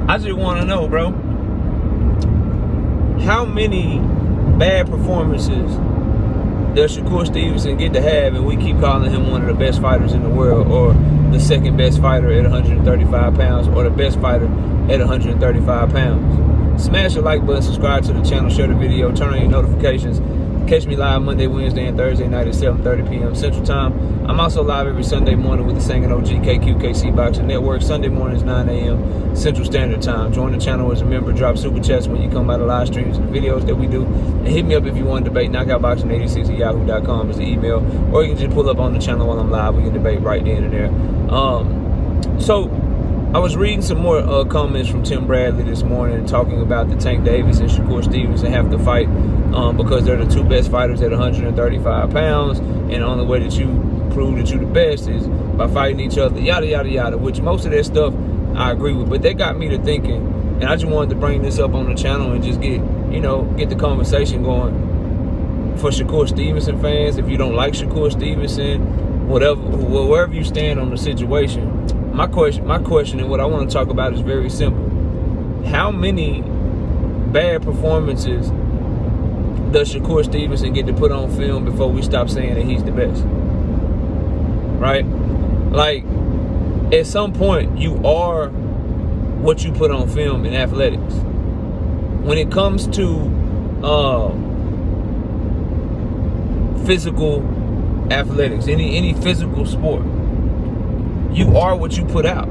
I just want to know, bro, how many bad performances does Shakur Stevenson get to have, and we keep calling him one of the best fighters in the world, or the second best fighter at 135 pounds, or the best fighter at 135 pounds? Smash the like button, subscribe to the channel, share the video, turn on your notifications. Catch me live Monday, Wednesday, and Thursday night at 7:30 p.m. Central Time. I'm also live every Sunday morning with the Singing OG KQKC Boxing Network. Sunday mornings, 9 a.m. Central Standard Time. Join the channel as a member. Drop super chats when you come by the live streams and the videos that we do. And hit me up if you want to debate. KnockoutBoxing86@yahoo.com is the email. Or you can just pull up on the channel while I'm live. We can debate right then and there. So I was reading some more comments from Tim Bradley this morning talking about the Tank Davis and Shakur Stevenson have to fight because they're the two best fighters at 135 pounds, and the only way that you prove that you're the best is by fighting each other, yada, yada, yada, which most of that stuff I agree with. But they got me to thinking, and I just wanted to bring this up on the channel and just get the conversation going. For Shakur Stevenson fans, if you don't like Shakur Stevenson, wherever you stand on the situation, my question and what I want to talk about is very simple. How many bad performances does Shakur Stevenson get to put on film before we stop saying that he's the best? Right? Like, at some point, you are what you put on film in athletics. When it comes to physical athletics, any physical sport, you are what you put out.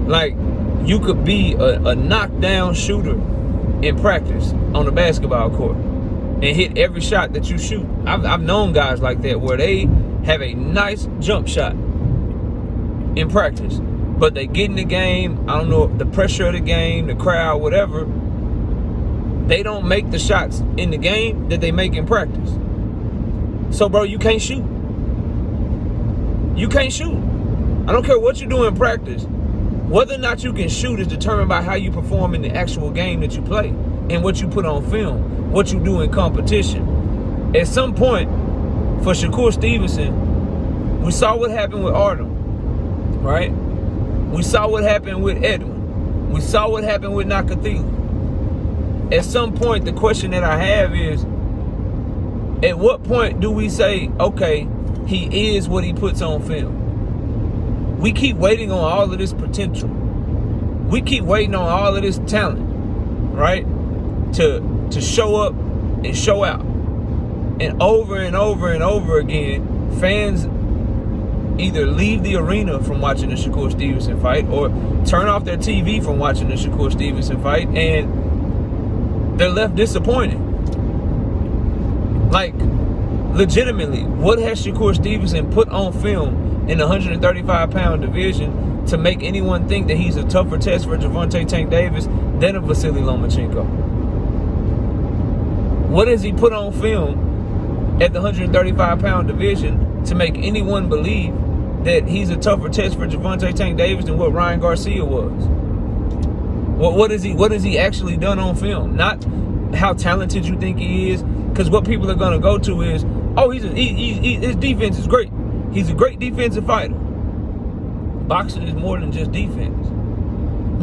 Like, you could be a knockdown shooter in practice on the basketball court and hit every shot that you shoot. I've known guys like that where they have a nice jump shot in practice, but they get in the game, I don't know, the pressure of the game, the crowd, whatever, they don't make the shots in the game that they make in practice. So, bro, you can't shoot. You can't shoot. I don't care what you do in practice. Whether or not you can shoot is determined by how you perform in the actual game that you play and what you put on film, what you do in competition. At some point, for Shakur Stevenson, we saw what happened with Arnold, right? We saw what happened with Edwin. We saw what happened with Nakathila. At some point, the question that I have is, at what point do we say, okay, he is what he puts on film? We keep waiting on all of this potential. We keep waiting on all of this talent, right? To show up and show out. And over and over and over again, fans either leave the arena from watching the Shakur Stevenson fight or turn off their TV from watching the Shakur Stevenson fight, and they're left disappointed. Like, legitimately, what has Shakur Stevenson put on film in the 135-pound division to make anyone think that he's a tougher test for Gervonta Tank Davis than a Vasily Lomachenko? What has he put on film at the 135-pound division to make anyone believe that he's a tougher test for Gervonta Tank Davis than what Ryan Garcia was? What has he actually done on film? Not how talented you think he is, because what people are going to go to is, oh, his defense is great. He's a great defensive fighter. Boxing is more than just defense.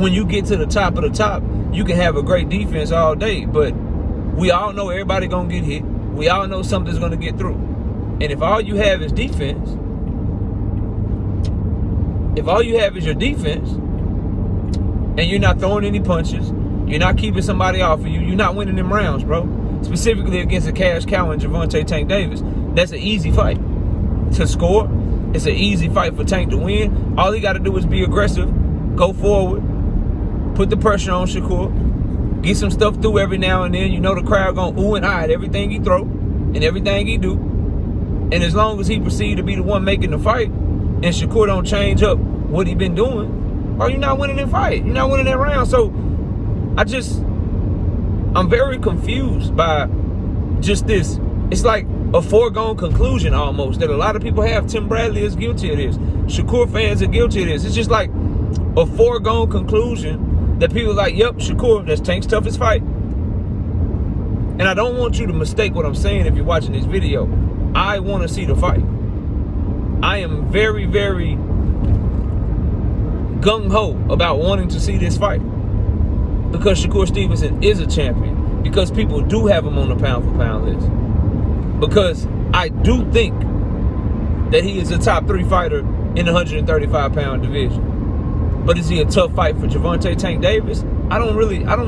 When you get to the top of the top, you can have a great defense all day, but we all know everybody going to get hit. We all know something's going to get through. And if all you have is defense, if all you have is your defense, and you're not throwing any punches, you're not keeping somebody off of you, you're not winning them rounds, bro. Specifically against a cash cow and Gervonta Tank Davis. That's an easy fight to score. It's an easy fight for Tank to win. All he got to do is be aggressive, go forward, put the pressure on Shakur, get some stuff through every now and then. You know the crowd going to ooh and ah at everything he throw and everything he do. And as long as he proceed to be the one making the fight and Shakur don't change up what he been doing, or you're not winning that fight. You're not winning that round. So I'm very confused by just this. It's like a foregone conclusion almost that a lot of people have. Tim Bradley is guilty of this. Shakur fans are guilty of this. It's just like a foregone conclusion that people are like, yep, Shakur, that's Tank's toughest fight. And I don't want you to mistake what I'm saying if you're watching this video. I want to see the fight. I am very, very gung-ho about wanting to see this fight. because Shakur Stevenson is a champion, because people do have him on the pound-for-pound list, because I do think that he is a top 3 fighter in the 135-pound division. But is he a tough fight for Gervonta Tank Davis? I don't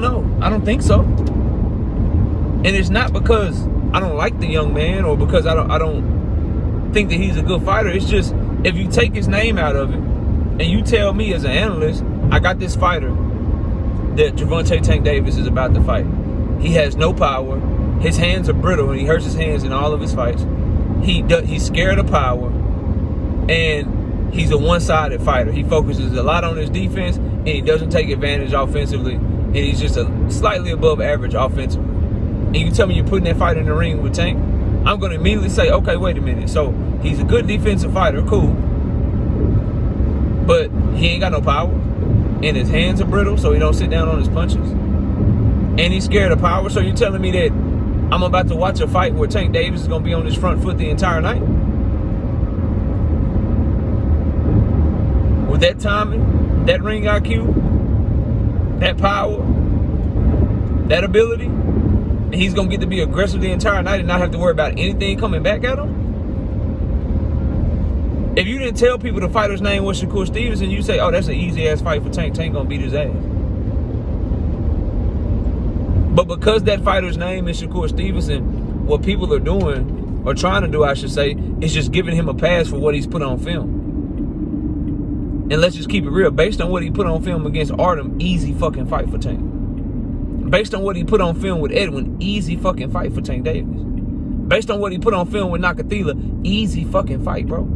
know. I don't think so. And it's not because I don't like the young man or because I don't think that he's a good fighter. It's just, if you take his name out of it and you tell me as an analyst, I got this fighter that Gervonta Tank Davis is about to fight. He has no power. His hands are brittle and he hurts his hands in all of his fights. He's scared of power, and he's a one-sided fighter. He focuses a lot on his defense, and he doesn't take advantage offensively, and he's just slightly above average offensively. And you tell me you're putting that fight in the ring with Tank, I'm going to immediately say, okay, wait a minute. So he's a good defensive fighter, cool, but he ain't got no power, and his hands are brittle, so he don't sit down on his punches, and he's scared of power. So you're telling me that I'm about to watch a fight where Tank Davis is going to be on his front foot the entire night? With that timing, that ring IQ, that power, that ability, and he's going to get to be aggressive the entire night and not have to worry about anything coming back at him? If you didn't tell people the fighter's name was Shakur Stevenson, you say, oh, that's an easy-ass fight for Tank. Tank going to beat his ass. But because that fighter's name is Shakur Stevenson, what people are doing, or trying to do, I should say, is just giving him a pass for what he's put on film. And let's just keep it real. Based on what he put on film against Artem, easy fucking fight for Tank. Based on what he put on film with Edwin, easy fucking fight for Tank Davis. Based on what he put on film with Nakathila, easy fucking fight, bro.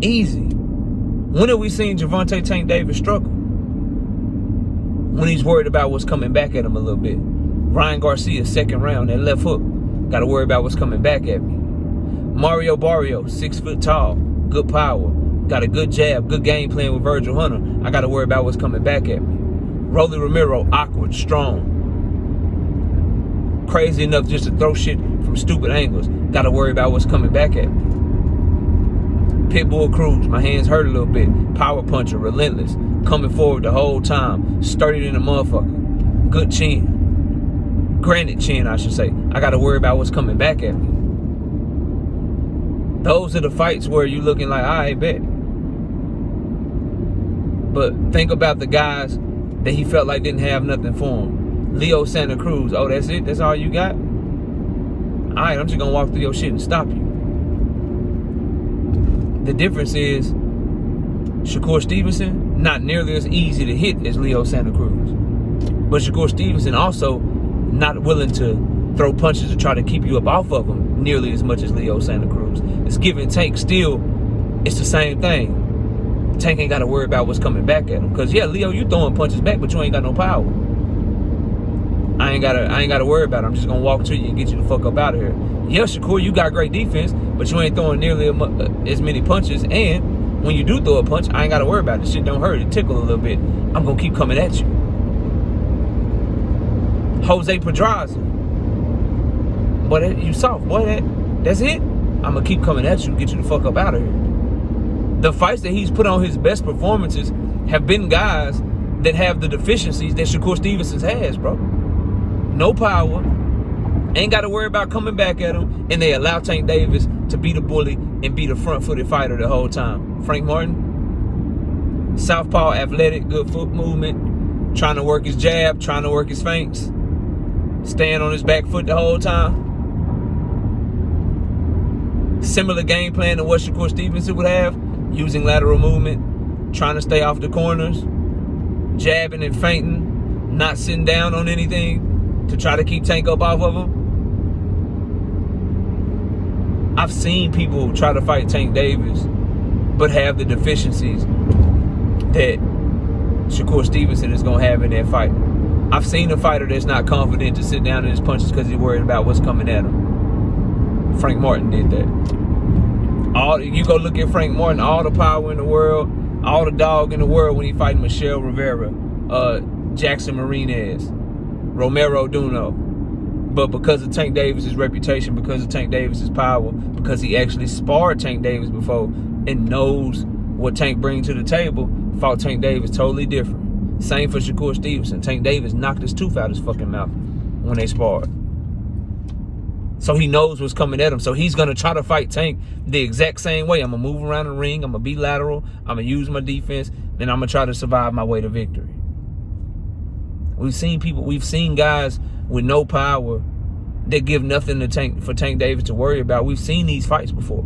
Easy. When have we seen Gervonta Tank Davis struggle? When he's worried about what's coming back at him a little bit. Ryan Garcia, second round, that left hook. Got to worry about what's coming back at me. Mario Barrio, 6 foot tall, good power. Got a good jab, good game plan with Virgil Hunter. I got to worry about what's coming back at me. Rolly Romero, awkward, strong. Crazy enough just to throw shit from stupid angles. Got to worry about what's coming back at me. Pitbull Cruz, my hands hurt a little bit. Power puncher, relentless. Coming forward the whole time. Sturdy than a motherfucker. Good chin. Granite chin, I should say. I got to worry about what's coming back at me. Those are the fights where you looking like, I bet. But think about the guys that he felt like didn't have nothing for him. Leo Santa Cruz, oh, that's it? That's all you got? All right, I'm just going to walk through your shit and stop you. The difference is Shakur Stevenson, not nearly as easy to hit as Leo Santa Cruz. But Shakur Stevenson also not willing to throw punches to try to keep you up off of him nearly as much as Leo Santa Cruz. It's giving Tank still, it's the same thing. Tank ain't got to worry about what's coming back at him. Because, yeah, Leo, you throwing punches back, but you ain't got no power. I ain't gotta worry about it. I'm just going to walk to you and get you the fuck up out of here. Yeah, Shakur, you got great defense, but you ain't throwing nearly as many punches. And when you do throw a punch, I ain't got to worry about it. Shit don't hurt. It tickle a little bit. I'm going to keep coming at you. Jose Pedraza. Boy, you soft. Boy, that's it. I'm going to keep coming at you and get you the fuck up out of here. The fights that he's put on his best performances have been guys that have the deficiencies that Shakur Stevenson has, bro. No power. Ain't got to worry about coming back at him. And they allow Tank Davis to be the bully and be the front-footed fighter the whole time. Frank Martin, southpaw, athletic, good foot movement, trying to work his jab, trying to work his feints, staying on his back foot the whole time. Similar game plan to what Shakur Stevenson would have, using lateral movement, trying to stay off the corners, jabbing and feinting, not sitting down on anything to try to keep Tank up off of him. I've seen people try to fight Tank Davis but have the deficiencies that Shakur Stevenson is going to have in that fight. I've seen a fighter that's not confident to sit down in his punches because he's worried about what's coming at him. Frank Martin did that. You go look at Frank Martin, all the power in the world, all the dog in the world when he fighting Michelle Rivera, Jackson Marinez, Romero Duno. But because of Tank Davis's reputation, because of Tank Davis's power, because he actually sparred Tank Davis before and knows what Tank brings to the table, fought Tank Davis, totally different. Same for Shakur Stevenson. Tank Davis knocked his tooth out his fucking mouth when they sparred. So he knows what's coming at him. So he's going to try to fight Tank the exact same way. I'm going to move around the ring. I'm going to be lateral. I'm going to use my defense. And I'm going to try to survive my way to victory. We've seen guys with no power that give nothing to Tank Davis to worry about. We've seen these fights before.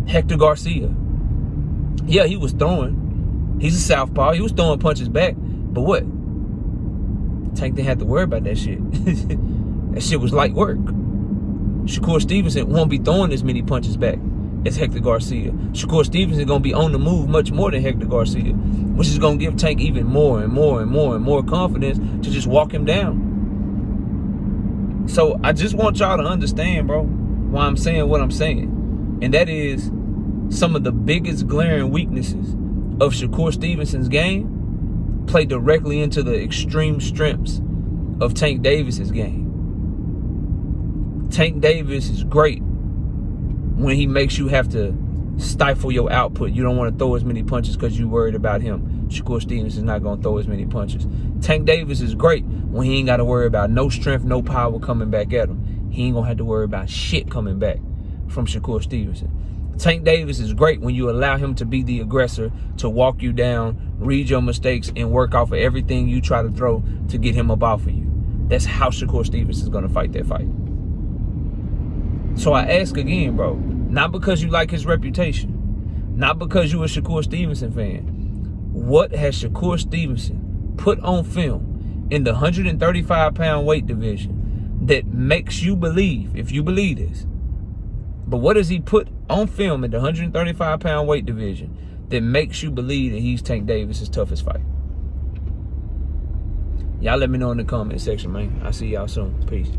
Hector Garcia. Yeah, he was throwing. He's a southpaw. He was throwing punches back. But what? Tank didn't have to worry about that shit. That shit was light work. Shakur Stevenson won't be throwing as many punches back as Hector Garcia. Shakur Stevenson going to be on the move much more than Hector Garcia, which is going to give Tank even more and more confidence to just walk him down. So I just want y'all to understand, bro, why I'm saying what I'm saying. And that is some of the biggest glaring weaknesses of Shakur Stevenson's game play directly into the extreme strengths of Tank Davis's game. Tank Davis is great when he makes you have to stifle your output. You don't want to throw as many punches because you're worried about him. Shakur Stevens is not going to throw as many punches. Tank Davis is great when he ain't got to worry about no strength, no power coming back at him. He ain't going to have to worry about shit coming back from Shakur Stevenson. Tank Davis is great when you allow him to be the aggressor, to walk you down, read your mistakes, and work off of everything you try to throw to get him up off of you. That's how Shakur Stevens is going to fight that fight. So I ask again, bro, not because you like his reputation, not because you're a Shakur Stevenson fan, what has Shakur Stevenson put on film in the 135-pound weight division that makes you believe, if you believe this, but what has he put on film in the 135-pound weight division that makes you believe that he's Tank Davis' toughest fight? Y'all let me know in the comment section, man. I'll see y'all soon. Peace.